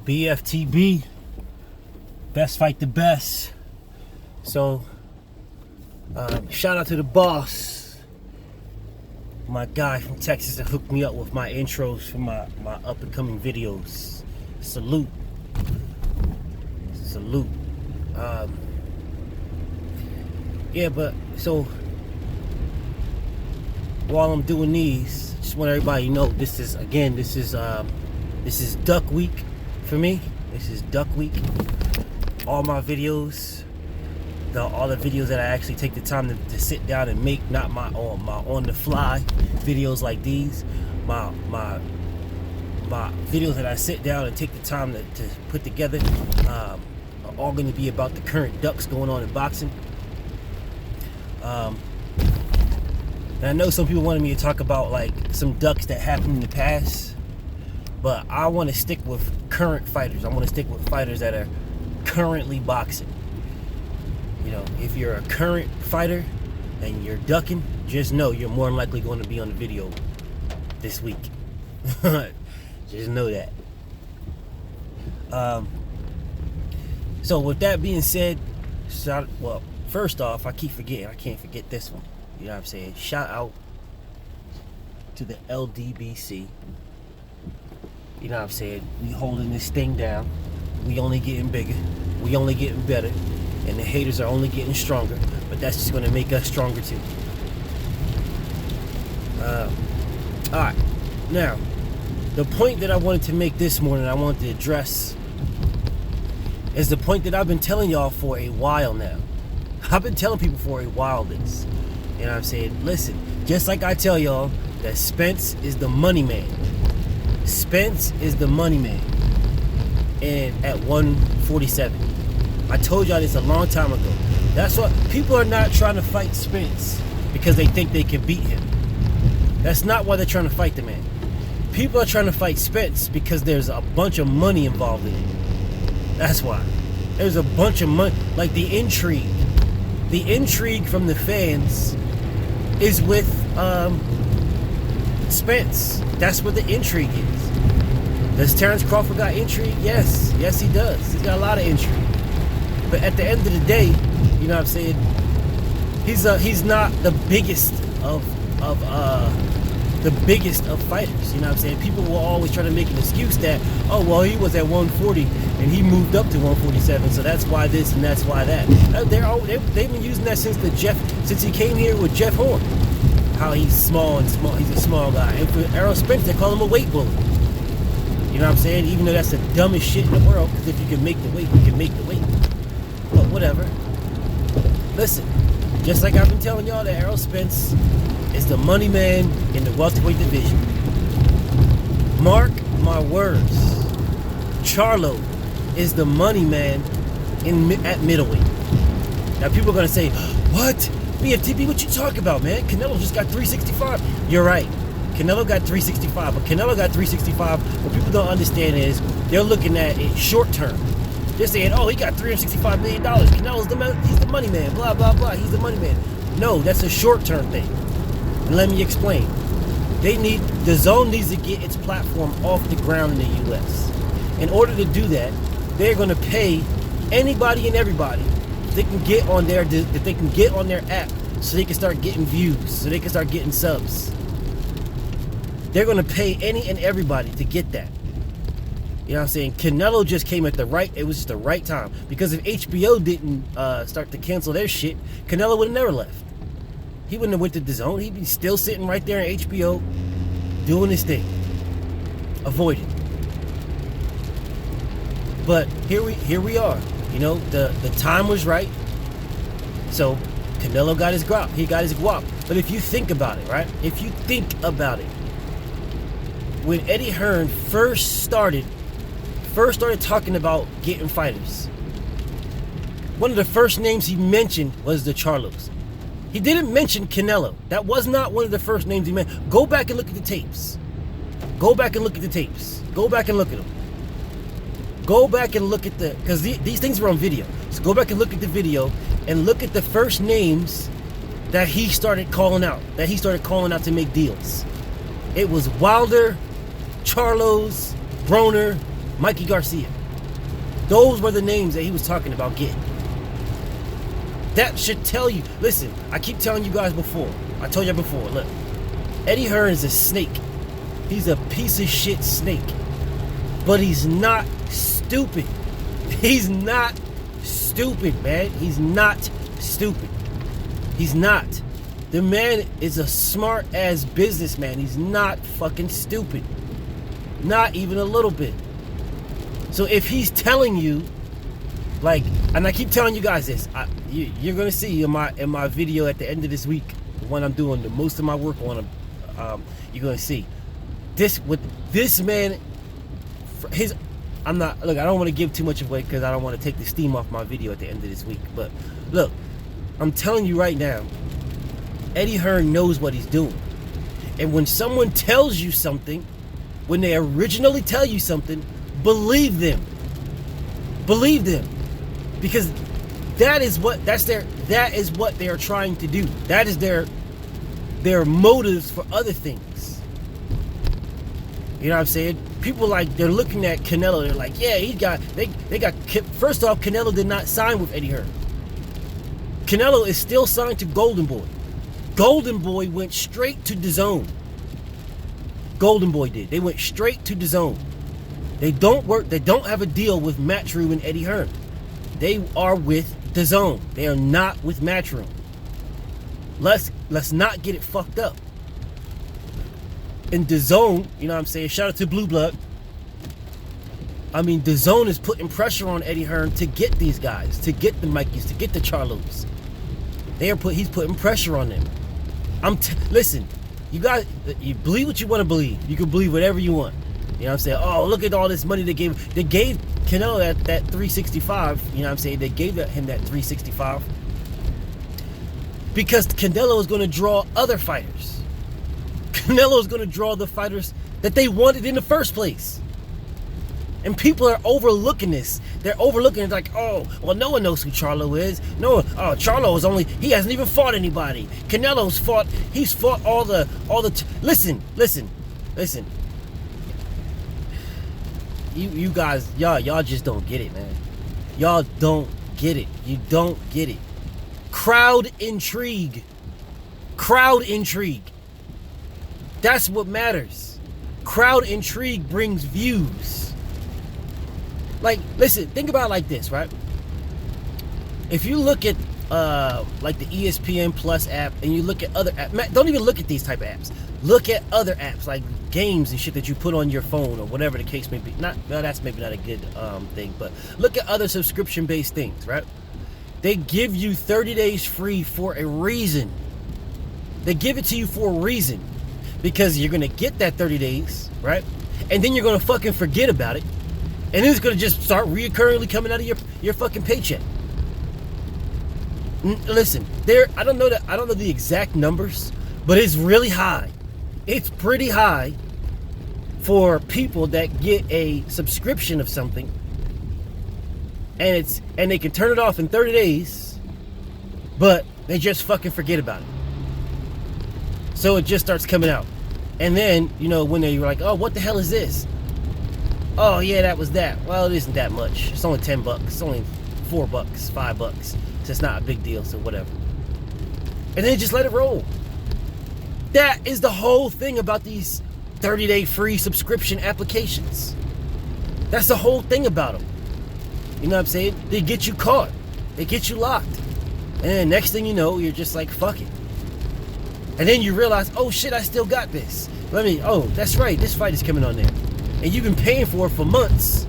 BFTB, best fight the best. So, shout out to the boss, my guy from Texas that hooked me up with my intros for my up and coming videos. Salute. Yeah, but so while I'm doing these, just want everybody to know this is Duck Week for me. This is Duck Week. All my videos, all the videos that I actually take the time to sit down and make, not my on the fly videos like these. My videos that I sit down and take the time to put together are all going to be about the current ducks going on in boxing. And I know some people wanted me to talk about like some ducks that happened in the past, but I want to stick with current fighters. I want to stick with fighters that are currently boxing. You know, if you're a current fighter and you're ducking, just know you're more than likely going to be on the video this week. Just know that. So with that being said, first off, I keep forgetting. I can't forget this one. You know what I'm saying? Shout out to the LDBC. You know what I'm saying? We holding this thing down. We only getting bigger. We only getting better. And the haters are only getting stronger. But that's just going to make us stronger too. Alright. Now, the point that I wanted to make this morning, I wanted to address, is the point that I've been telling y'all for a while now. I've been telling people for a while this. You know what I'm saying? Listen, just like I tell y'all that Spence is the money man. Spence is the money man. And at 147. I told y'all this a long time ago. That's why people are not trying to fight Spence because they think they can beat him. That's not why they're trying to fight the man. People are trying to fight Spence because there's a bunch of money involved in it. That's why. There's a bunch of money. Like the intrigue. The intrigue from the fans is with Spence. That's what the intrigue is. Does Terrence Crawford got intrigue? Yes. Yes, he does. He's got a lot of intrigue. But at the end of the day, you know what I'm saying? He's not the biggest of fighters. You know what I'm saying? People will always try to make an excuse that, oh well, he was at 140 and he moved up to 147, so that's why this and that's why that. They've been using that since he came here with Jeff Hearn. How he's small. He's a small guy. And for Errol Spence, they call him a weight bully. You know what I'm saying? Even though that's the dumbest shit in the world, because if you can make the weight, you can make the weight. But whatever. Listen, just like I've been telling y'all that Errol Spence is the money man in the welterweight division. Mark my words. Charlo is the money man at middleweight. Now people are gonna say, "What? BFTB? What you talking about, man? Canelo just got 365." You're right. Canelo got 365, but Canelo got 365. What people don't understand is they're looking at it short term. They're saying, "Oh, he got $365 million. Canelo's he's the money man. Blah blah blah. He's the money man." No, that's a short term thing. And let me explain. Dazn needs to get its platform off the ground in the U.S. In order to do that, they're going to pay anybody and everybody that they can get on their app, so they can start getting views, so they can start getting subs. They're going to pay any and everybody to get that. You know what I'm saying? Canelo just came at it was just the right time. Because if HBO didn't start to cancel their shit, Canelo would have never left. He wouldn't have went to Dazn. He'd be still sitting right there in HBO doing his thing. Avoided. But here we are. You know, the time was right. So Canelo got his guap. He got his guap. But if you think about it, right? If you think about it, when Eddie Hearn first started talking about getting fighters, one of the first names he mentioned was the Charlos. He didn't mention Canelo. That was not one of the first names he mentioned. Go back and look at the tapes. Go back and look at the tapes. Go back and look at them. Go back and look at because these things were on video. So go back and look at the video and look at the first names that he started calling out. To make deals. It was Wilder, Charlos, Broner, Mikey Garcia. Those were the names that he was talking about getting. That should tell you. Listen, I keep telling you guys before. I told you before. Look, Eddie Hearn is a snake. He's a piece of shit snake. But he's not stupid. He's not stupid, man. He's not stupid. He's not. The man is a smart ass businessman. He's not fucking stupid. Not even a little bit. So if he's telling you, like, and I keep telling you guys this, you're gonna see in my video at the end of this week, when I'm doing most of my work on him, you're gonna see this with this man. I don't want to give too much away because I don't want to take the steam off my video at the end of this week. But look, I'm telling you right now, Eddie Hearn knows what he's doing. And when someone tells you something, when they originally tell you something, believe them. Believe them. Because that is what they are trying to do. That is their motives for other things. You know what I'm saying? People they're looking at Canelo, they're like, yeah, first off, Canelo did not sign with Eddie Hearn. Canelo is still signed to Golden Boy. Golden Boy went straight to Dazn. Golden Boy did. They went straight to Dazn. They don't have a deal with Matchroom and Eddie Hearn. They are with Dazn. They are not with Matchroom. Let's not get it fucked up. And Dazn, you know what I'm saying? Shout out to Blue Blood. I mean, Dazn is putting pressure on Eddie Hearn to get these guys, to get the Mikeys, to get the Charlos. He's putting pressure on them. Listen, you guys, you believe what you want to believe. You can believe whatever you want. You know what I'm saying? Oh, look at all this money they gave. They gave Canelo that 365. You know what I'm saying? They gave him that 365 because Canelo is going to draw other fighters. Canelo is going to draw the fighters that they wanted in the first place. And people are overlooking this. They're overlooking it like, oh, well, no one knows who Charlo is. Charlo he hasn't even fought anybody. He's fought all the listen. You guys, y'all just don't get it, man. Y'all don't get it. You don't get it. Crowd intrigue. That's what matters. Crowd intrigue brings views. Like, listen, think about it like this, right? If you look at like the ESPN Plus app and you look at other apps, don't even look at these type of apps. Look at other apps like games and shit that you put on your phone or whatever the case may be. That's maybe not a good thing, but look at other subscription-based things, right? They give you 30 days free for a reason. They give it to you for a reason. Because you're going to get that 30 days, right? And then you're going to fucking forget about it. And then it's going to just start reoccurringly coming out of your fucking paycheck. Listen, I don't know the exact numbers, but it's really high. It's pretty high for people that get a subscription of something and they can turn it off in 30 days, but they just fucking forget about it. So it just starts coming out. And then, when they're like, oh, what the hell is this? Oh, yeah, that was that. Well, it isn't that much. It's only $10. It's only $4, $5. So it's not a big deal, so whatever. And then just let it roll. That is the whole thing about these 30-day free subscription applications. That's the whole thing about them. You know what I'm saying? They get you caught. They get you locked. And then next thing you know, you're just like, fuck it. And then you realize, oh shit, I still got this. That's right, this fight is coming on there. And you've been paying for it for months.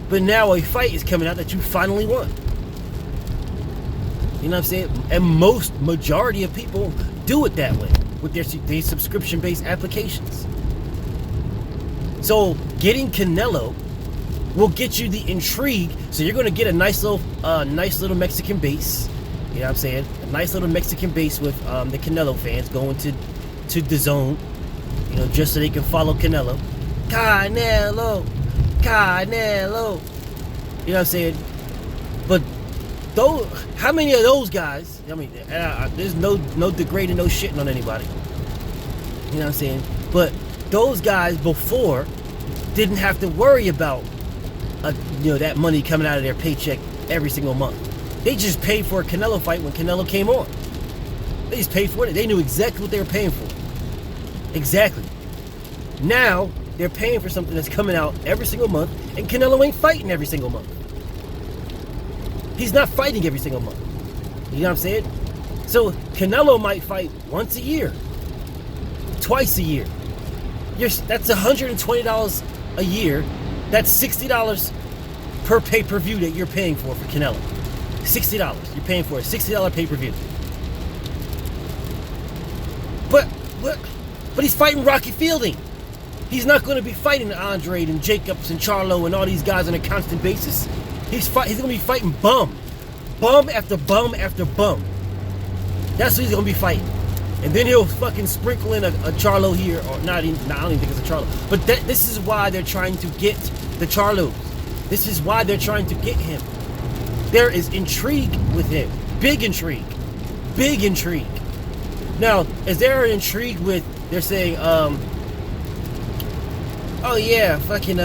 But now a fight is coming out that you finally won. You know what I'm saying? And majority of people do it that way with their subscription-based applications. So getting Canelo will get you the intrigue. So you're going to get a nice little Mexican base. You know what I'm saying? A nice little Mexican base with the Canelo fans going to Dazn, just so they can follow Canelo. Canelo. You know what I'm saying? But how many of those guys? I mean, there's no degrading, no shitting on anybody. You know what I'm saying? But those guys before didn't have to worry about that money coming out of their paycheck every single month. They just paid for a Canelo fight when Canelo came on. They just paid for it. They knew exactly what they were paying for. Exactly. Now they're paying for something that's coming out every single month, and Canelo ain't fighting every single month. He's not fighting every single month. You know what I'm saying? So Canelo might fight once a year, twice a year. That's $120 a year. That's $60 per pay-per-view that you're paying for Canelo. $60. You're paying for a $60 pay-per-view. But he's fighting Rocky Fielding. He's not going to be fighting Andre and Jacobs and Charlo and all these guys on a constant basis. He's going to be fighting bum after bum after bum. That's what he's going to be fighting. And then he'll fucking sprinkle in a Charlo here, or not even, I don't even think it's a Charlo. But this is why they're trying to get the Charlos. This is why they're trying to get him. There is intrigue with him. Big intrigue. Big intrigue. Now, is there an intrigue with, they're saying, oh yeah, fucking,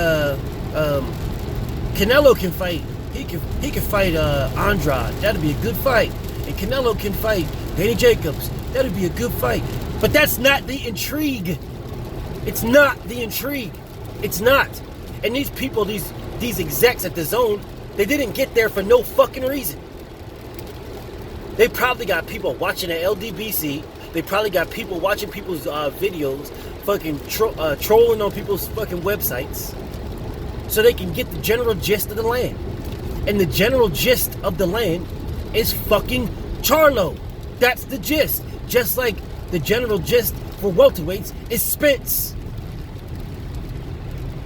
Canelo can fight. He can fight Andrade. That'd be a good fight. And Canelo can fight Danny Jacobs. That'd be a good fight. But that's not the intrigue. It's not the intrigue. It's not. And these people, these execs at Dazn, they didn't get there for no fucking reason. They probably got people watching at LDBC. They probably got people watching people's videos, fucking trolling on people's fucking websites, so they can get the general gist of the land. And the general gist of the land is fucking Charlo. That's the gist. Just like the general gist for welterweights is Spence.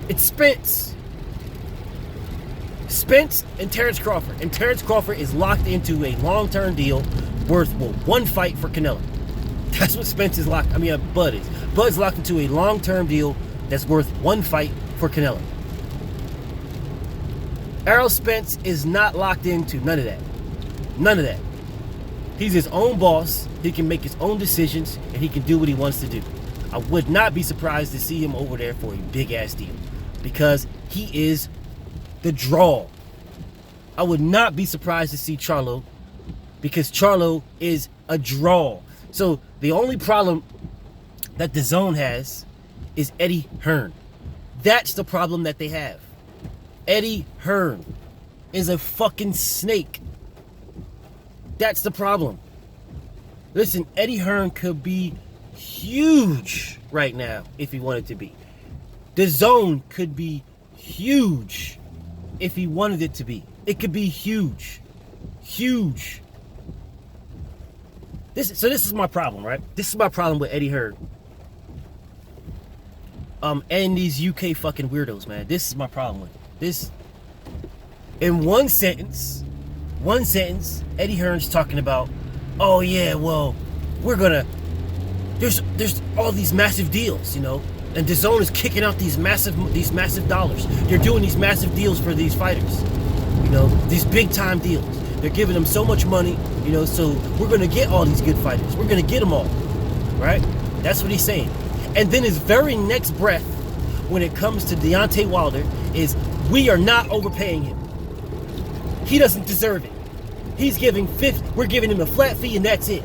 It's Spence. Spence and Terrence Crawford. And Terrence Crawford is locked into a long-term deal worth one fight for Canelo. That's what Spence is locked. Bud is. Bud's locked into a long-term deal that's worth one fight for Canelo. Errol Spence is not locked into none of that. None of that. He's his own boss. He can make his own decisions, and he can do what he wants to do. I would not be surprised to see him over there for a big-ass deal, because he is the draw. I would not be surprised to see Charlo, because Charlo is a draw. So the only problem that Dazn has is Eddie Hearn. That's the problem that they have. Eddie Hearn is a fucking snake. That's the problem. Listen, Eddie Hearn could be huge right now if he wanted to be. Dazn could be huge if he wanted it to be. It could be huge. Huge. This is my problem, right? This is my problem with Eddie Hearn. And these UK fucking weirdos, man. This is my problem with it. This, in one sentence, Eddie Hearn's talking about, oh yeah, well, there's all these massive deals, and Dazn is kicking out these massive dollars. They're doing these massive deals for these fighters, these big time deals. They're giving them so much money, so we're gonna get all these good fighters. We're gonna get them all, right? That's what he's saying. And then his very next breath, when it comes to Deontay Wilder, is we are not overpaying him. He doesn't deserve it. We're giving him a flat fee and that's it.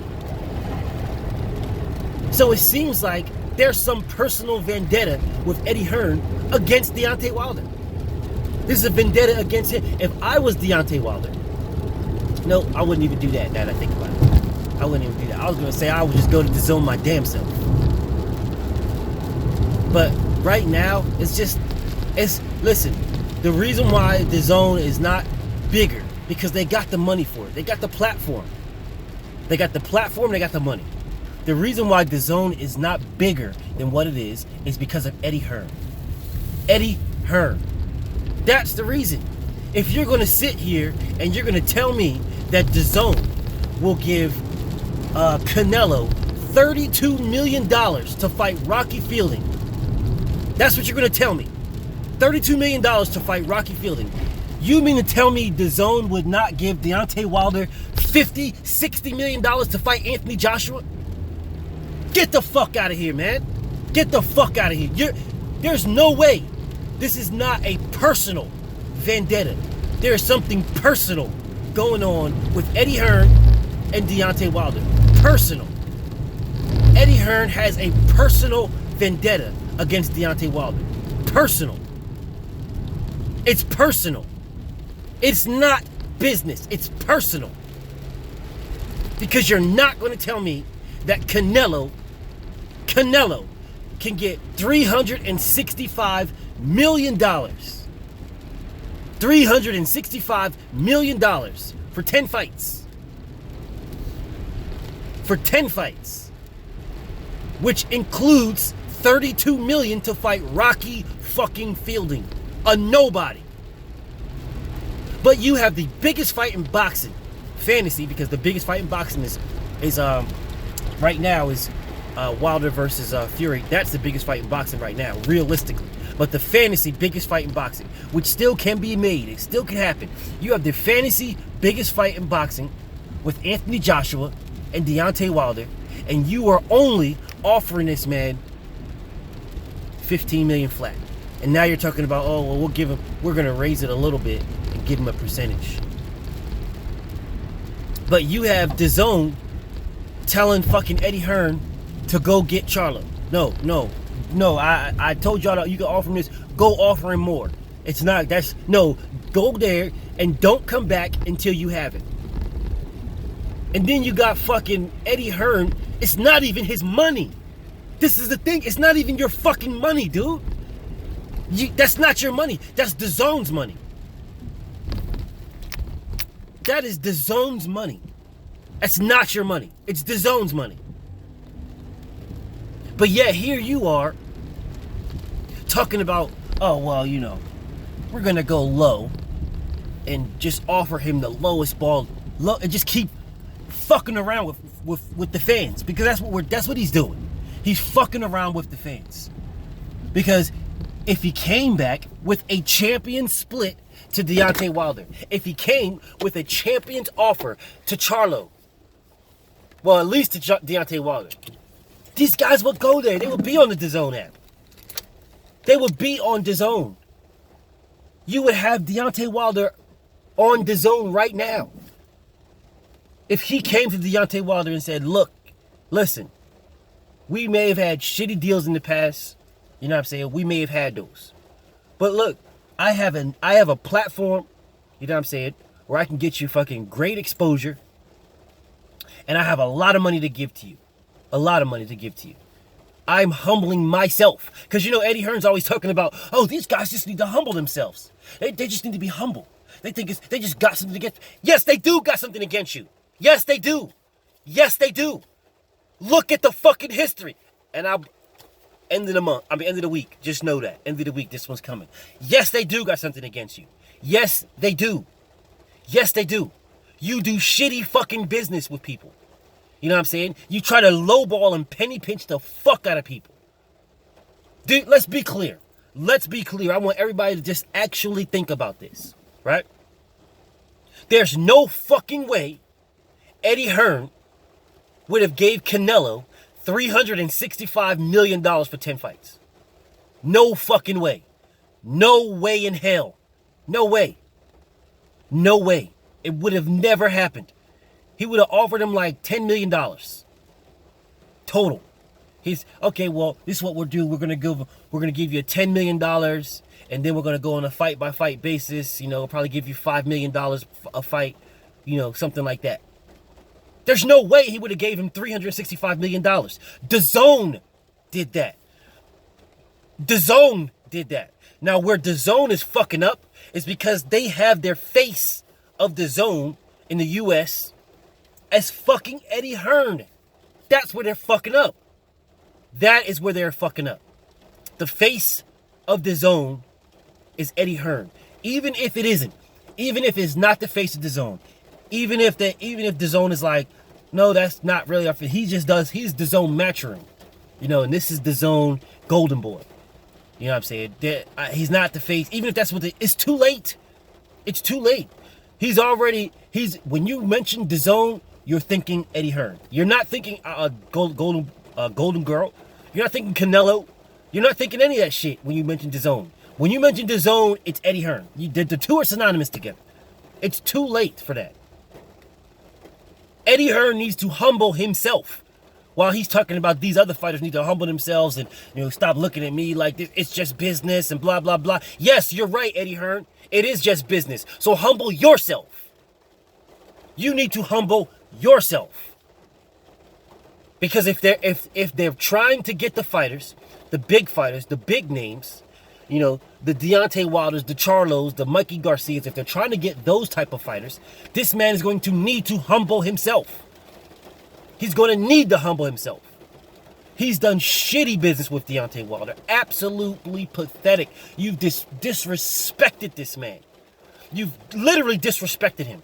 So it seems like there's some personal vendetta with Eddie Hearn against Deontay Wilder. This is a vendetta against him. If I was Deontay Wilder, no, I wouldn't even do that, now that I think about it. I wouldn't even do that. I was going to say I would just go to Dazn my damn self. But right now, listen, the reason why Dazn is not bigger, because they got the money for it. They got the platform. They got the money. The reason why Dazn is not bigger than what it is because of Eddie Hearn. Eddie Hearn. That's the reason. If you're going to sit here and you're going to tell me that Dazn will give Canelo $32 million to fight Rocky Fielding, that's what you're going to tell me. $32 million to fight Rocky Fielding. You mean to tell me Dazn would not give Deontay Wilder $50, $60 million to fight Anthony Joshua? Get the fuck out of here, man. Get the fuck out of here. There's no way. This is not a personal vendetta. There is something personal going on with Eddie Hearn and Deontay Wilder. Personal. Eddie Hearn has a personal vendetta against Deontay Wilder. Personal. It's personal. It's not business. It's personal. Because you're not going to tell me that Canelo can get $365 million. $365 million for 10 fights. For 10 fights. Which includes $32 million to fight Rocky fucking Fielding. A nobody. But you have the biggest fight in boxing. Fantasy, because the biggest fight in boxing is right now is Wilder versus Fury. That's the biggest fight in boxing right now, realistically. But the fantasy biggest fight in boxing, which still can be made, it still can happen. You have the fantasy biggest fight in boxing with Anthony Joshua and Deontay Wilder, and you are only offering this man $15 million flat. And now you're talking about, oh well, we're gonna raise it a little bit and give him a percentage. But you have Dazn telling fucking Eddie Hearn to go get Charlo. No. I told y'all that you can offer him this. Go offer him more. It's not, go there and don't come back until you have it. And then you got fucking Eddie Hearn. It's not even his money. This is the thing. It's not even your fucking money, dude. That's not your money. That's Dazn's money. That is Dazn's money. That's not your money. It's Dazn's money. But yet here you are talking about, oh, well, we're going to go low and just offer him the lowest ball and just keep fucking around with the fans, because that's what he's doing. He's fucking around with the fans. Because if he came back with a champion split to Deontay Wilder, if he came with a champion's offer to Charlo, well, at least to Deontay Wilder, these guys would go there. They would be on the Dazn app. They would be on Dazn. You would have Deontay Wilder on Dazn right now. If he came to Deontay Wilder and said, look, listen, we may have had shitty deals in the past. You know what I'm saying? We may have had those. But look, I have a platform, you know what I'm saying, where I can get you fucking great exposure. And I have a lot of money to give to you. A lot of money to give to you. I'm humbling myself. Because Eddie Hearn's always talking about, oh, these guys just need to humble themselves. They just need to be humble. They just got something against. Yes, they do got something against you. Yes, they do. Yes, they do. Look at the fucking history. And end of the week. Just know that. End of the week, this one's coming. Yes, they do got something against you. Yes, they do. Yes, they do. You do shitty fucking business with people. You know what I'm saying? You try to lowball and penny pinch the fuck out of people. Dude, let's be clear. Let's be clear. I want everybody to just actually think about this, right? There's no fucking way Eddie Hearn would have gave Canelo $365 million for 10 fights. No fucking way. No way in hell. No way. No way. It would have never happened. He would have offered him like $10 million. Total. He's, okay, well, this is what we'll do. We're gonna give you $10 million, and then we're gonna go on a fight-by-fight basis. We'll probably give you $5 million a fight, something like that. There's no way he would have gave him $365 million. Dazn did that. Dazn did that. Now, where Dazn is fucking up is because they have their face of Dazn in the U.S. as fucking Eddie Hearn. That's where they're fucking up. That is where they're fucking up. The face of Dazn is Eddie Hearn. Even if it isn't. Even if it's not the face of Dazn. Even if Dazn is like, no, that's not really our face. He's Dazn matching. And this is Dazn Golden Boy. You know what I'm saying? He's not the face. Even if that's it's too late. It's too late. When you mention Dazn, you're thinking Eddie Hearn. You're not thinking Golden Girl. You're not thinking Canelo. You're not thinking any of that shit when you mention Dazn. When you mention Dazn, it's Eddie Hearn. The two are synonymous together. It's too late for that. Eddie Hearn needs to humble himself while he's talking about these other fighters need to humble themselves and, stop looking at me like this. It's just business and blah, blah, blah. Yes, you're right, Eddie Hearn. It is just business. So humble yourself. You need to humble yourself. Because if they're trying to get the fighters, the big names, the Deontay Wilders, the Charlos, the Mikey Garcias, if they're trying to get those type of fighters, this man is going to need to humble himself. He's going to need to humble himself. He's done shitty business with Deontay Wilder. Absolutely pathetic. You've disrespected this man. You've literally disrespected him.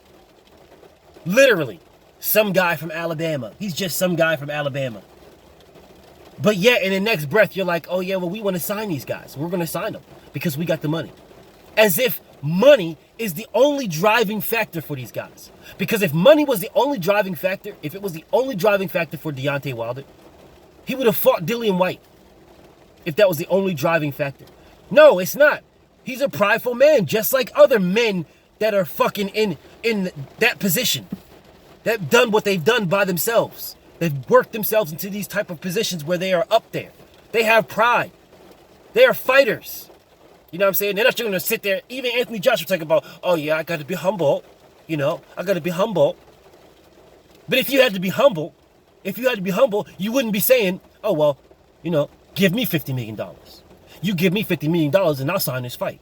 Literally. Some guy from Alabama. He's just some guy from Alabama. But yet, in the next breath, you're like, oh yeah, well, we want to sign these guys. We're going to sign them because we got the money. As if money is the only driving factor for these guys. Because if money was the only driving factor, if it was the only driving factor for Deontay Wilder, he would have fought Dillian White. If that was the only driving factor. No, it's not. He's a prideful man, just like other men that are fucking in that position. That done what they've done by themselves. They've worked themselves into these type of positions where they are up there. They have pride. They are fighters. You know what I'm saying? They're not just going to sit there. Even Anthony Joshua talking about, oh yeah, I got to be humble. I got to be humble. But if you had to be humble, you wouldn't be saying, oh well, give me $50 million. You give me $50 million and I'll sign this fight.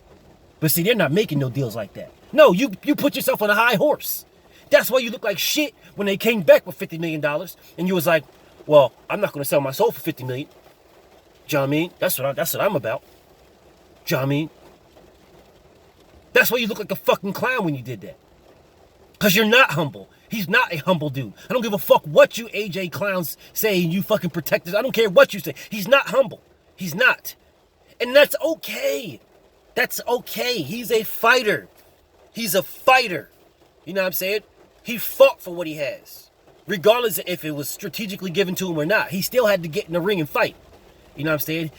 But see, they're not making no deals like that. No, you put yourself on a high horse. That's why you look like shit when they came back with $50 million and you was like, well, I'm not going to sell my soul for $50 million. Do you know what I mean? That's what I'm about. Do you know what I mean? That's why you look like a fucking clown when you did that. Because you're not humble. He's not a humble dude. I don't give a fuck what you AJ clowns say, you fucking protectors. I don't care what you say. He's not humble. He's not. And that's okay. That's okay. He's a fighter. He's a fighter. You know what I'm saying? He fought for what he has. Regardless if it was strategically given to him or not. He still had to get in the ring and fight. You know what I'm saying?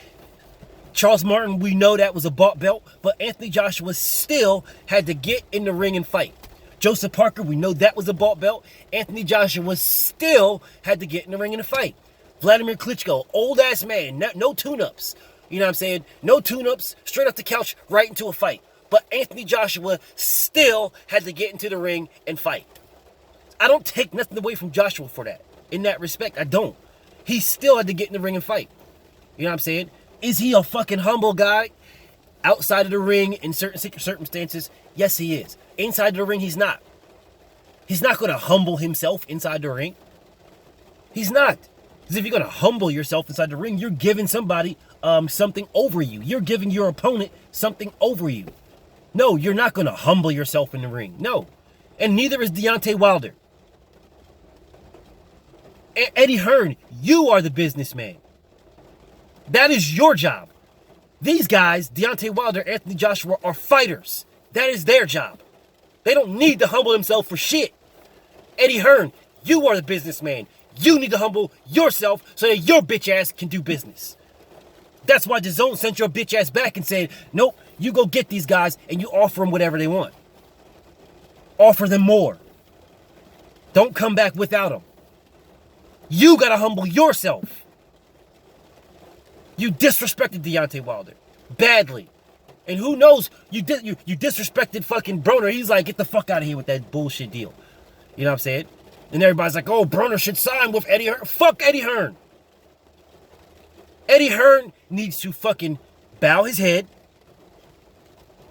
Charles Martin, we know that was a bought belt. But Anthony Joshua still had to get in the ring and fight. Joseph Parker, we know that was a bought belt. Anthony Joshua still had to get in the ring and fight. Vladimir Klitschko, old-ass man, no tune-ups. You know what I'm saying? No tune-ups, straight off the couch, right into a fight. But Anthony Joshua still had to get into the ring and fight. I don't take nothing away from Joshua for that. In that respect, I don't. He still had to get in the ring and fight. You know what I'm saying? Is he a fucking humble guy? Outside of the ring, in certain circumstances, yes, he is. Inside the ring, he's not. He's not going to humble himself inside the ring. He's not. Because if you're going to humble yourself inside the ring, you're giving somebody something over you. You're giving your opponent something over you. No, you're not going to humble yourself in the ring. No. And neither is Deontay Wilder. Eddie Hearn, you are the businessman. That is your job. These guys, Deontay Wilder, Anthony Joshua, are fighters. That is their job. They don't need to humble themselves for shit. Eddie Hearn, you are the businessman. You need to humble yourself so that your bitch ass can do business. That's why Dazn sent your bitch ass back and said, nope, you go get these guys and you offer them whatever they want. Offer them more. Don't come back without them. You gotta humble yourself. You disrespected Deontay Wilder badly. And who knows, you disrespected fucking Broner. He's like, get the fuck out of here with that bullshit deal. You know what I'm saying? And everybody's like, oh, Broner should sign with Eddie Hearn. Fuck Eddie Hearn. Eddie Hearn needs to fucking bow his head,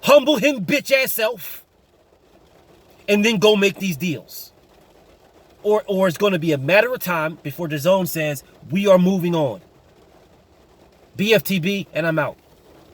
humble him bitch ass self, and then go make these deals. Or it's going to be a matter of time before Dazn says, we are moving on. BFTB, and I'm out.